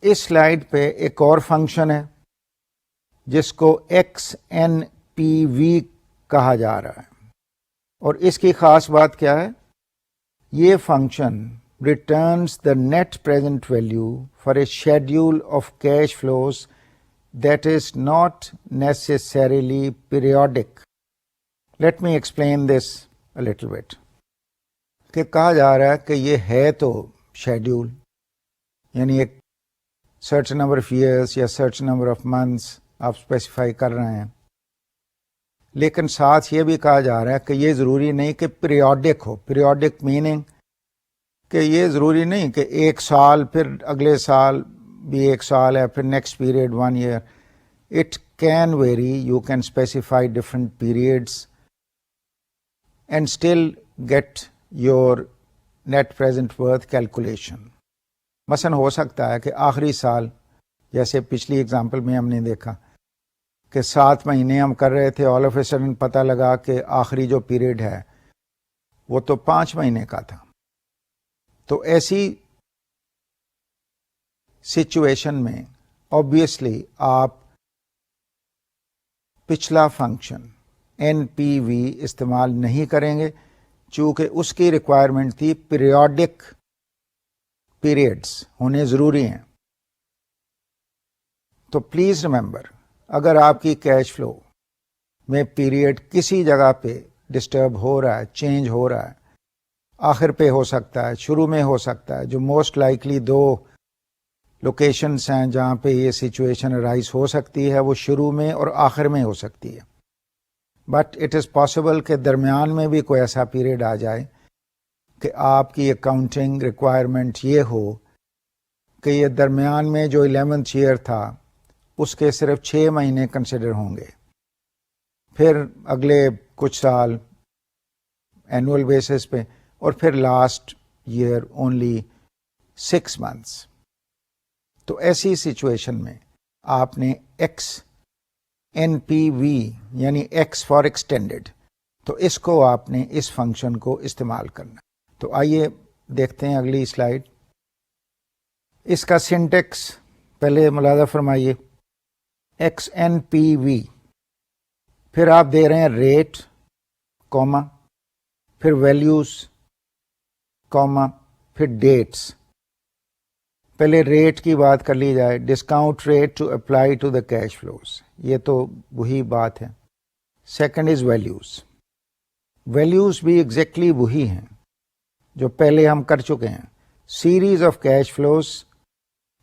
Speaker 1: اس سلائیڈ پہ ایک اور فنکشن ہے جس کو XNPV کہا جا رہا ہے، اور اس کی خاص بات کیا ہے؟ یہ function returns the net present value for a schedule of cash flows that is not necessarily periodic. Let me explain this a little bit. کہ کہا جا رہا ہے کہ یہ ہے تو شیڈول، یعنی ایک certain number of years یا certain number of months آپ اسپیسیفائی کر رہے ہیں، لیکن ساتھ یہ بھی کہا جا رہا ہے کہ یہ ضروری نہیں کہ پیریوڈک ہو. پیریوڈک میننگ کہ یہ ضروری نہیں کہ ایک سال پھر اگلے سال بھی ایک سال ہے پھر next period 1 year. It can vary. You can specify different periods and still get your net present worth calculation. مثلا ہو سکتا ہے کہ آخری سال جیسے پچھلی اگزامپل میں ہم نے دیکھا کہ 7 مہینے ہم کر رہے تھے, آل آف اے سڈن پتہ لگا کہ آخری جو پیریڈ ہے وہ تو 5 مہینے کا تھا. تو ایسی سچویشن میں آبویسلی آپ پچھلا فنکشن NPV استعمال نہیں کریں گے, چونکہ اس کی ریکوائرمنٹ تھی پیریوڈک پیریڈز ہونے ضروری ہیں. تو پلیز ریممبر, اگر آپ کی کیش فلو میں پیریڈ کسی جگہ پہ ڈسٹرب ہو رہا ہے, چینج ہو رہا ہے, آخر پہ ہو سکتا ہے, شروع میں ہو سکتا ہے, جو موسٹ لائکلی 2 لوکیشنز ہیں جہاں پہ یہ سچویشن رائز ہو سکتی ہے, وہ شروع میں اور آخر میں ہو سکتی ہے. بٹ اٹ از پاسبل کہ درمیان میں بھی کوئی ایسا پیریڈ آ جائے کہ آپ کی اکاؤنٹنگ ریکوائرمنٹ یہ ہو کہ یہ درمیان میں جو 11th year تھا اس کے صرف 6 مہینے کنسیڈر ہوں گے, پھر اگلے کچھ سال اینول بیسس پہ, اور پھر لاسٹ ایئر اونلی 6 months. تو ایسی سچویشن میں آپ نے NPV یعنی X فار ایکسٹینڈیڈ, تو اس کو آپ نے اس فنکشن کو استعمال کرنا. تو آئیے دیکھتے ہیں اگلی سلائیڈ. اس کا سینٹیکس پہلے ملاحظہ فرمائیے. XNPV, پھر آپ دے رہے ہیں ریٹ کوما, پھر ویلیوز کوما, پھر ڈیٹس. پہلے ریٹ کی بات کر لی جائے, discount rate to apply to the cash flows, یہ تو وہی بات ہے. Second is values. ویلیوز بھی ایگزیکٹلی وہی ہیں جو پہلے ہم کر چکے ہیں. Series of cash flows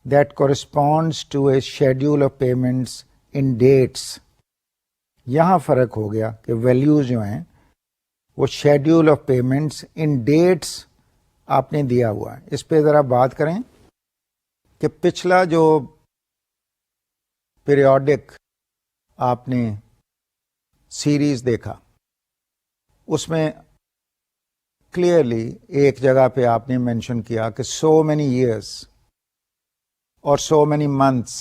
Speaker 1: that corresponds to a schedule of payments in dates. یہاں فرق ہو گیا کہ ویلیوز جو ہیں وہ schedule of payments in dates آپ نے دیا ہوا ہے. اس پہ ذرا بات کریں کہ پچھلا جو پیریوڈک آپ نے سیریز دیکھا اس میں کلیئرلی ایک جگہ پہ آپ نے مینشن کیا کہ so many years اور so many months.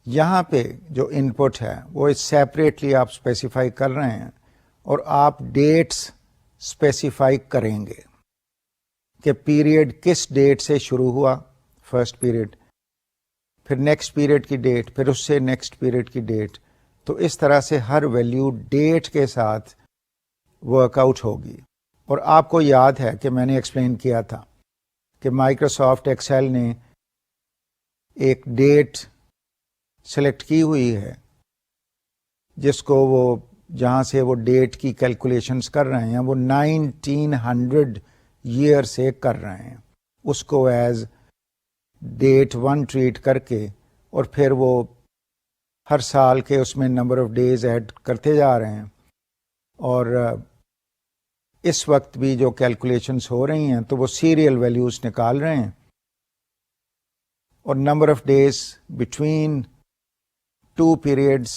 Speaker 1: یہاں پہ جو ان پٹ ہے وہ سیپریٹلی آپ اسپیسیفائی کر رہے ہیں اور آپ ڈیٹس اسپیسیفائی کریں گے کہ پیریڈ کس ڈیٹ سے شروع ہوا, فرسٹ پیریڈ, پھر نیکسٹ پیریڈ کی ڈیٹ, پھر اس سے نیکسٹ پیریڈ کی ڈیٹ. تو اس طرح سے ہر ویلیو ڈیٹ کے ساتھ ورک آؤٹ ہوگی. اور آپ کو یاد ہے کہ میں نے ایکسپلین کیا تھا کہ مائکروسافٹ ایکسل نے ایک ڈیٹ سلیکٹ کی ہوئی ہے جس کو وہ جہاں سے وہ ڈیٹ کی کیلکولیشنز کر رہے ہیں وہ 1900 ایئر سے کر رہے ہیں. اس کو ایز ڈیٹ 1 ٹریٹ کر کے اور پھر وہ ہر سال کے اس میں نمبر آف ڈیز ایڈ کرتے جا رہے ہیں. اور اس وقت بھی جو کیلکولیشنز ہو رہی ہیں تو وہ سیریل ویلیوز نکال رہے ہیں اور number of days between 2 periods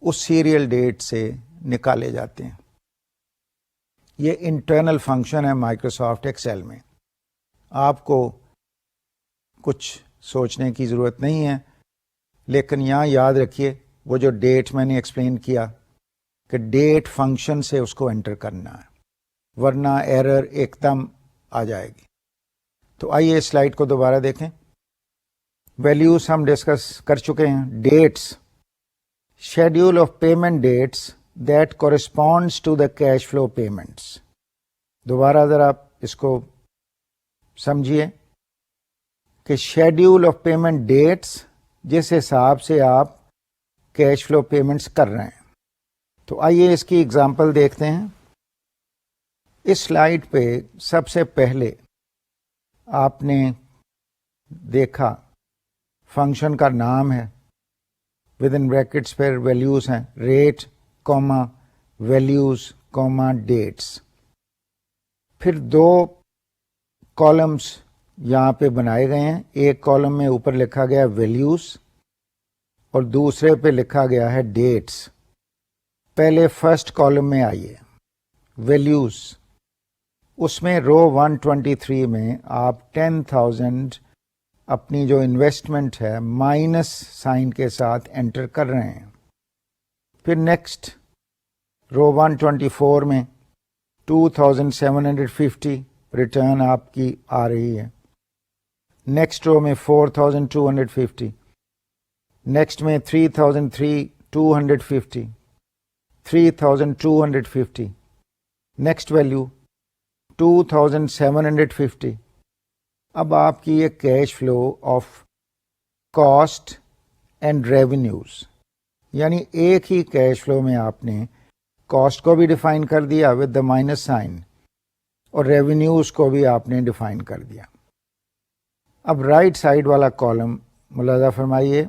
Speaker 1: اس سیریل ڈیٹ سے نکالے جاتے ہیں. یہ انٹرنل فنکشن ہے مائکروسافٹ ایکسل میں, آپ کو کچھ سوچنے کی ضرورت نہیں ہے. لیکن یہاں یاد رکھیے وہ جو ڈیٹ میں نے ایکسپلین کیا کہ ڈیٹ فنکشن سے اس کو انٹر کرنا ہے ورنہ ایرر ایک دم آ جائے گی. تو آئیے اس سلائیڈ کو دوبارہ دیکھیں. ویلیوز ہم ڈسکس کر چکے ہیں. Dates, schedule of payment dates that corresponds to the cash flow payments. دوبارہ ذرا اس کو سمجھیے کہ شیڈول آف پیمنٹ ڈیٹس جس حساب سے آپ کیش فلو پیمنٹس کر رہے ہیں. تو آئیے اس کی ایگزامپل دیکھتے ہیں. اس سلائیڈ پہ سب سے پہلے آپ نے دیکھا فنکشن کا نام ہے, ود ان بریکٹس پھر ویلیوز ہیں ریٹ کوما ویلیوز کوما ڈیٹس. پھر دو کالمس یہاں پہ بنائے گئے ہیں. ایک کالم میں اوپر لکھا گیا ویلیوز اور دوسرے پہ لکھا گیا ہے ڈیٹس. پہلے فرسٹ کالم میں آئیے ویلیوز. اس میں رو 123 میں آپ 10,000 اپنی جو انویسٹمنٹ ہے مائنس سائن کے ساتھ انٹر کر رہے ہیں. پھر نیکسٹ رو 124 میں 2,750 ریٹرن آپ کی آ رہی ہے. نیکسٹ رو میں 4,250. نیکسٹ میں 3,250. 3,250. Next value 2,750. اب آپ کی یہ cash flow of cost and revenues, یعنی ایک ہی کیش فلو میں آپ نے کاسٹ کو بھی ڈیفائن کر دیا ود دا مائنس سائن اور ریونیوز کو بھی آپ نے ڈیفائن کر دیا. اب رائٹ سائڈ والا کالم ملاحظہ فرمائیے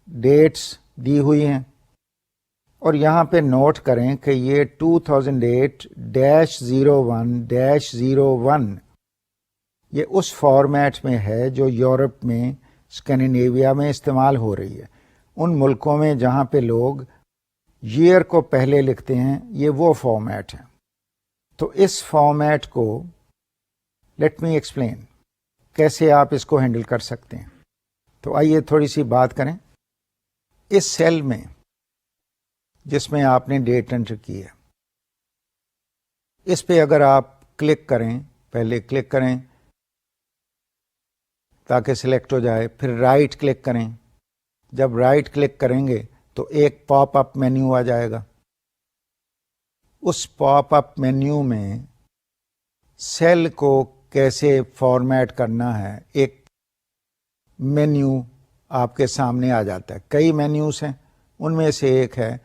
Speaker 1: ڈیٹس دی ہوئی ہیں اور یہاں پہ نوٹ کریں کہ یہ 2008-01-01 یہ اس فارمیٹ میں ہے جو یورپ میں اسکینڈینیویا میں استعمال ہو رہی ہے. ان ملکوں میں جہاں پہ لوگ ایئر کو پہلے لکھتے ہیں یہ وہ فارمیٹ ہے. تو اس فارمیٹ کو لیٹ می ایکسپلین کیسے آپ اس کو ہینڈل کر سکتے ہیں. تو آئیے تھوڑی سی بات کریں. اس سیل میں جس میں آپ نے ڈیٹ انٹر کی ہے اس پہ اگر آپ کلک کریں، پہلے کلک کریں تاکہ سلیکٹ ہو جائے، پھر رائٹ کلک کریں. جب رائٹ کلک کریں گے تو ایک پاپ اپ مینیو آ جائے گا. اس پاپ اپ مینیو میں سیل کو کیسے فارمیٹ کرنا ہے ایک مینیو آپ کے سامنے آ جاتا ہے. کئی مینیوز ہیں، ان میں سے ایک ہے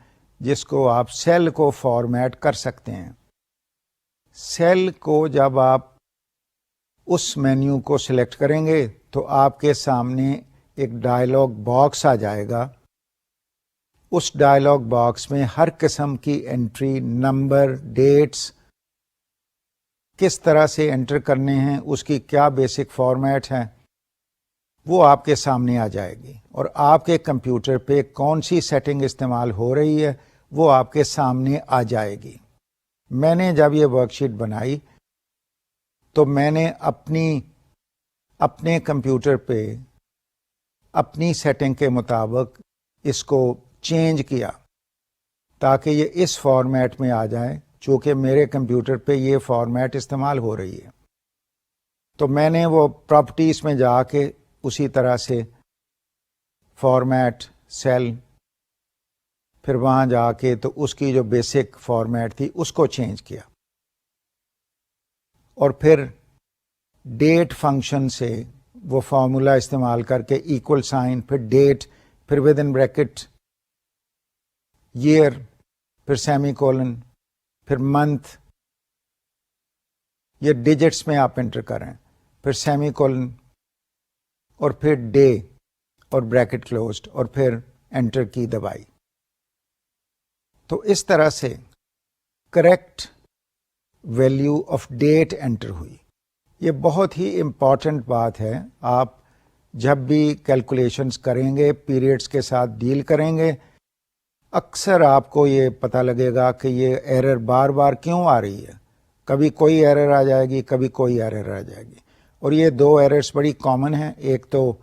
Speaker 1: جس کو آپ سیل کو فارمیٹ کر سکتے ہیں. سیل کو جب آپ اس مینیو کو سلیکٹ کریں گے تو آپ کے سامنے ایک ڈائلاگ باکس آ جائے گا. اس ڈائلاگ باکس میں ہر قسم کی انٹری، نمبر، ڈیٹس کس طرح سے انٹر کرنے ہیں، اس کی کیا بیسک فارمیٹ ہے وہ آپ کے سامنے آ جائے گی. اور آپ کے کمپیوٹر پہ کون سی سیٹنگ استعمال ہو رہی ہے وہ آپ کے سامنے آ جائے گی. میں نے جب یہ ورک شیٹ بنائی تو میں نے اپنے کمپیوٹر پہ اپنی سیٹنگ کے مطابق اس کو چینج کیا تاکہ یہ اس فارمیٹ میں آ جائے چونکہ میرے کمپیوٹر پہ یہ فارمیٹ استعمال ہو رہی ہے. تو میں نے وہ پراپرٹیز میں جا کے اسی طرح سے فارمیٹ سیل، پھر وہاں جا کے تو اس کی جو بیسک فارمیٹ تھی اس کو چینج کیا اور پھر ڈیٹ فنکشن سے وہ فارمولا استعمال کر کے ایکول سائن، پھر ڈیٹ، پھر ود ان بریکٹ ایئر، پھر سیمی کولن، پھر منتھ، یہ ڈیجٹس میں آپ انٹر کریں، پھر سیمی کولن اور پھر ڈے اور بریکٹ کلوزڈ اور پھر انٹر کی دبائی. تو اس طرح سے correct value of date enter ہوئی. یہ بہت ہی امپورٹنٹ بات ہے. آپ جب بھی کیلکولیشنز کریں گے، پیریڈز کے ساتھ ڈیل کریں گے، اکثر آپ کو یہ پتہ لگے گا کہ یہ ایرر بار بار کیوں آ رہی ہے. کبھی کوئی ایرر آ جائے گی، کبھی کوئی ایرر آ جائے گی. اور یہ دو ایررز بڑی کامن ہیں. ایک تو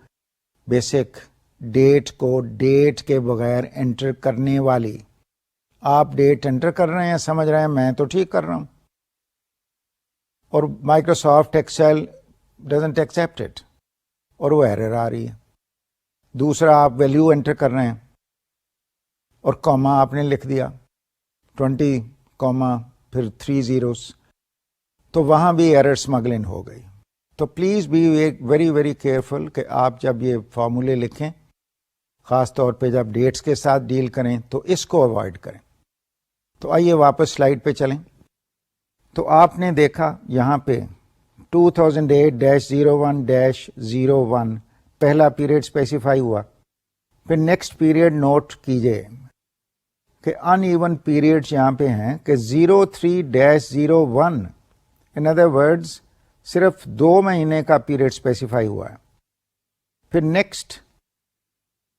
Speaker 1: بیسک ڈیٹ کو ڈیٹ کے بغیر انٹر کرنے والی. آپ ڈیٹ انٹر کر رہے ہیں، سمجھ رہے ہیں میں تو ٹھیک کر رہا ہوں، اور Microsoft Excel doesn't accept it اور وہ ایرر آ رہی ہے. دوسرا آپ ویلیو انٹر کر رہے ہیں اور کاما آپ نے لکھ دیا 20 کاما پھر 3 zeros، تو وہاں بھی ایرر اسمگلنگ ہو گئی. تو please be very very careful کہ آپ جب یہ فارمولے لکھیں، خاص طور پہ جب ڈیٹس کے ساتھ ڈیل کریں تو اس کو اوائڈ کریں. تو آئیے واپس سلائیڈ پہ چلیں. تو آپ نے دیکھا یہاں پہ 2008-01-01 پہلا پیریڈ اسپیسیفائی ہوا. پھر نیکسٹ پیریڈ نوٹ کیجئے کہ ان ایون پیریڈز یہاں پہ ہیں کہ 03-01 ان ادر ورڈز صرف 2 مہینے کا پیریڈ اسپیسیفائی ہوا ہے. پھر نیکسٹ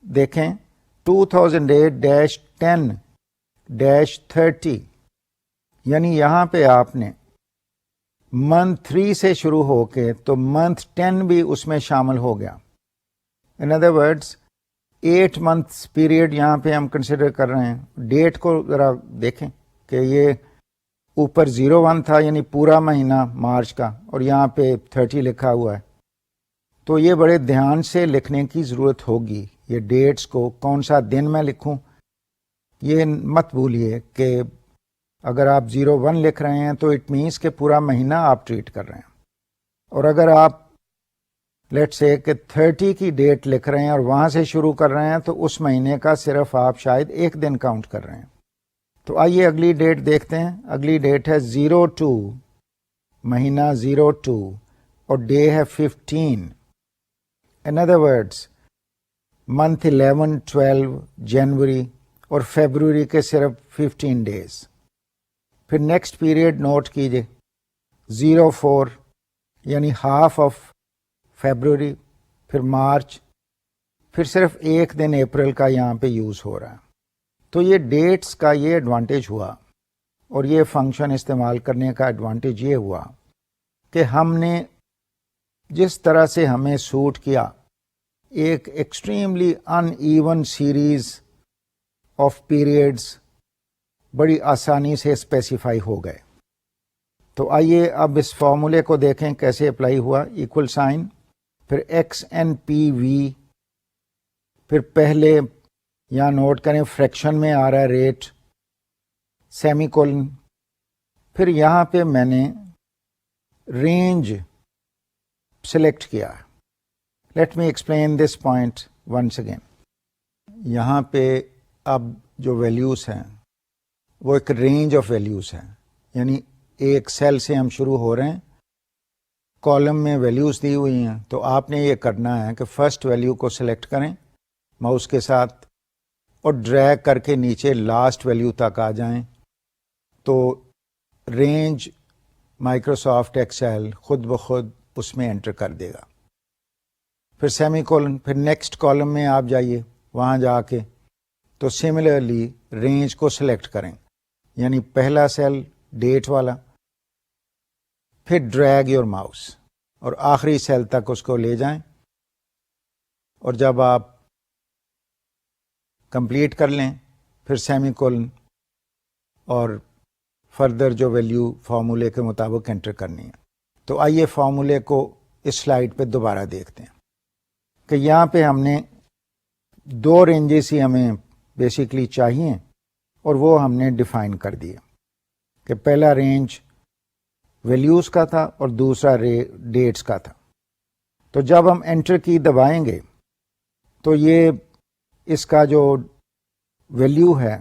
Speaker 1: دیکھیں 2008-10-30 یعنی یہاں پہ آپ نے منتھ 3 سے شروع ہو کے تو منتھ 10 بھی اس میں شامل ہو گیا. In other words 8 months period یہاں پہ ہم کنسیڈر کر رہے ہیں. ڈیٹ کو ذرا دیکھیں کہ یہ اوپر 01 تھا یعنی پورا مہینہ مارچ کا اور یہاں پہ 30 لکھا ہوا ہے. تو یہ بڑے دھیان سے لکھنے کی ضرورت ہوگی. یہ ڈیٹس کو کون سا دن میں لکھوں یہ مت بھولیے کہ اگر آپ 01 لکھ رہے ہیں تو اٹ مینس کہ پورا مہینہ آپ ٹریٹ کر رہے ہیں. اور اگر آپ لیٹ سے کہ 30 کی ڈیٹ لکھ رہے ہیں اور وہاں سے شروع کر رہے ہیں تو اس مہینے کا صرف آپ شاید 1 دن کاؤنٹ کر رہے ہیں. تو آئیے اگلی ڈیٹ دیکھتے ہیں. اگلی ڈیٹ ہے 02 مہینہ 02 اور ڈے ہے 15. In other words منتھ 11-12 جنوری اور فیبروری کے صرف 15 ڈیز. پھر نیکسٹ پیریڈ نوٹ کیجئے 04 یعنی ہاف آف فیبروری. پھر مارچ. پھر صرف 1 دن اپریل کا یہاں پہ یوز ہو رہا ہے. تو یہ ڈیٹس کا یہ ایڈوانٹیج ہوا اور یہ فنکشن استعمال کرنے کا ایڈوانٹیج یہ ہوا کہ ہم نے جس طرح سے ہمیں سوٹ کیا ایک extremely in even series of periods بڑی آسانی سے اسپیسیفائی ہو گئے. تو آئیے اب اس فارمولے کو دیکھیں کیسے اپلائی ہوا. ایکول سائن پھر ایکس این پی وی. پھر پہلے یہاں نوٹ کریں فریکشن میں آ رہا ہے ریٹ سیمی کولن. پھر یہاں پہ میں نے رینج سلیکٹ کیا. Let me explain this point once again. یہاں پہ اب جو ویلیوز ہیں وہ ایک رینج آف ویلیوز ہیں یعنی ایک سیل سے ہم شروع ہو رہے ہیں کالم میں ویلیوز دی ہوئی ہیں. تو آپ نے یہ کرنا ہے کہ فرسٹ ویلیو کو سلیکٹ کریں ماؤس کے ساتھ اور ڈریگ کر کے نیچے لاسٹ ویلیو تک آ جائیں. تو رینج مائکروسافٹ ایکسل خود بخود اس میں انٹر کر دے گا. پھر سیمی کولن. پھر نیکسٹ کالم میں آپ جائیے وہاں جا کے تو سملرلی رینج کو سلیکٹ کریں یعنی پہلا سیل ڈیٹ والا. پھر ڈریگ یور ماؤس اور آخری سیل تک اس کو لے جائیں اور جب آپ کمپلیٹ کر لیں پھر سیمی کولن اور فردر جو ویلیو فارمولے کے مطابق انٹر کرنی ہے. تو آئیے فارمولے کو اس سلائیڈ پہ دوبارہ دیکھتے ہیں کہ یہاں پہ ہم نے 2 رینجز ہی ہمیں بیسیکلی چاہیے اور وہ ہم نے ڈیفائن کر دیا کہ پہلا رینج ویلیوز کا تھا اور دوسرا ڈیٹس کا تھا. تو جب ہم انٹر کی دبائیں گے تو یہ اس کا جو ویلیو ہے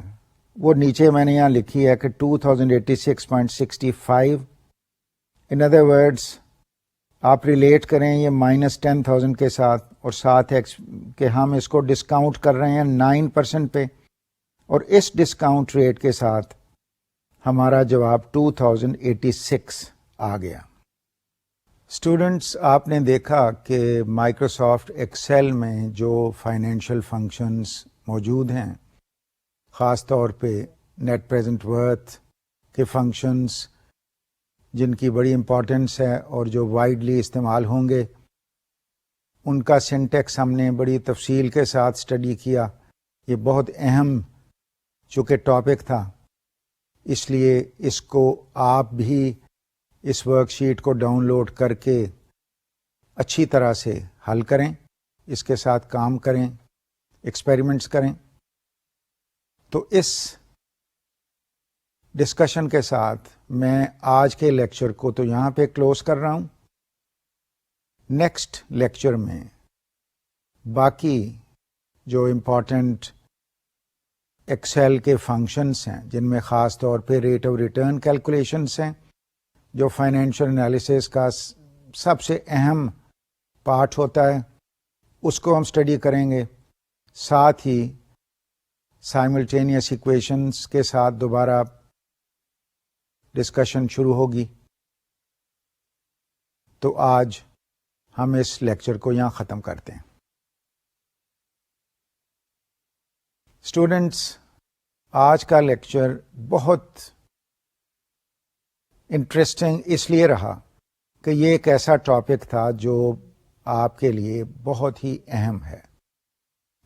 Speaker 1: وہ نیچے میں نے یہاں لکھی ہے کہ 2086.65. ان ادر ورڈز آپ ریلیٹ کریں یہ -10,000 کے ساتھ اور ساتھ کہ ہم اس کو ڈسکاؤنٹ کر رہے ہیں 9% پہ اور اس ڈسکاؤنٹ ریٹ کے ساتھ ہمارا جواب 2086 آ گیا. اسٹوڈنٹس آپ نے دیکھا کہ مائکروسافٹ ایکسل میں جو فائنینشیل فنکشنز موجود ہیں خاص طور پہ نیٹ پریزنٹ ورتھ کے فنکشنز جن کی بڑی امپورٹنس ہے اور جو وائڈلی استعمال ہوں گے ان کا سنٹیکس ہم نے بڑی تفصیل کے ساتھ اسٹڈی کیا. یہ بہت اہم چونکہ ٹاپک تھا اس لیے اس کو آپ بھی اس ورک شیٹ کو ڈاؤن لوڈ کر کے اچھی طرح سے حل کریں, اس کے ساتھ کام کریں, ایکسپیریمنٹس کریں. تو اس ڈسکشن کے ساتھ میں آج کے لیکچر کو تو یہاں پہ کلوز کر رہا ہوں. نیکسٹ لیکچر میں باقی جو امپورٹنٹ ایکسل کے فنکشنز ہیں جن میں خاص طور پہ ریٹ آف ریٹرن کیلکولیشنز ہیں جو فائنینشیل انالیسس کا سب سے اہم پارٹ ہوتا ہے, اس کو ہم اسٹڈی کریں گے. ساتھ ہی سائملٹینیس ایکویشنز کے ساتھ دوبارہ ڈسکشن شروع ہوگی. تو آج ہم اس لیکچر کو یہاں ختم کرتے ہیں. اسٹوڈینٹس، آج کا لیکچر بہت انٹرسٹنگ اس لیے رہا کہ یہ ایک ایسا ٹاپک تھا جو آپ کے لیے بہت ہی اہم ہے.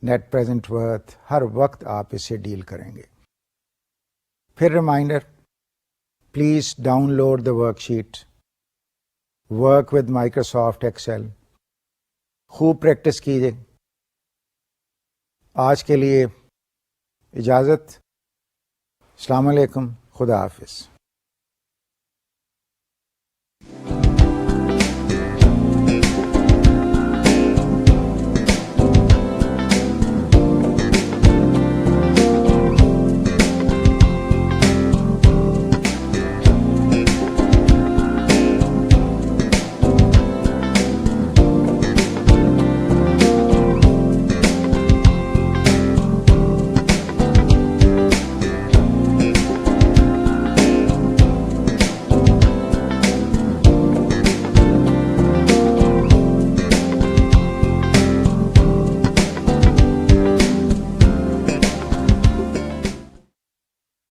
Speaker 1: نیٹ پریزنٹ ورتھ ہر وقت آپ اسے ڈیل کریں گے. پھر reminder, please download the worksheet, work with Microsoft Excel, خوب پریکٹس کیجیے. آج کے لیے اجازت. السلام علیکم، خدا حافظ.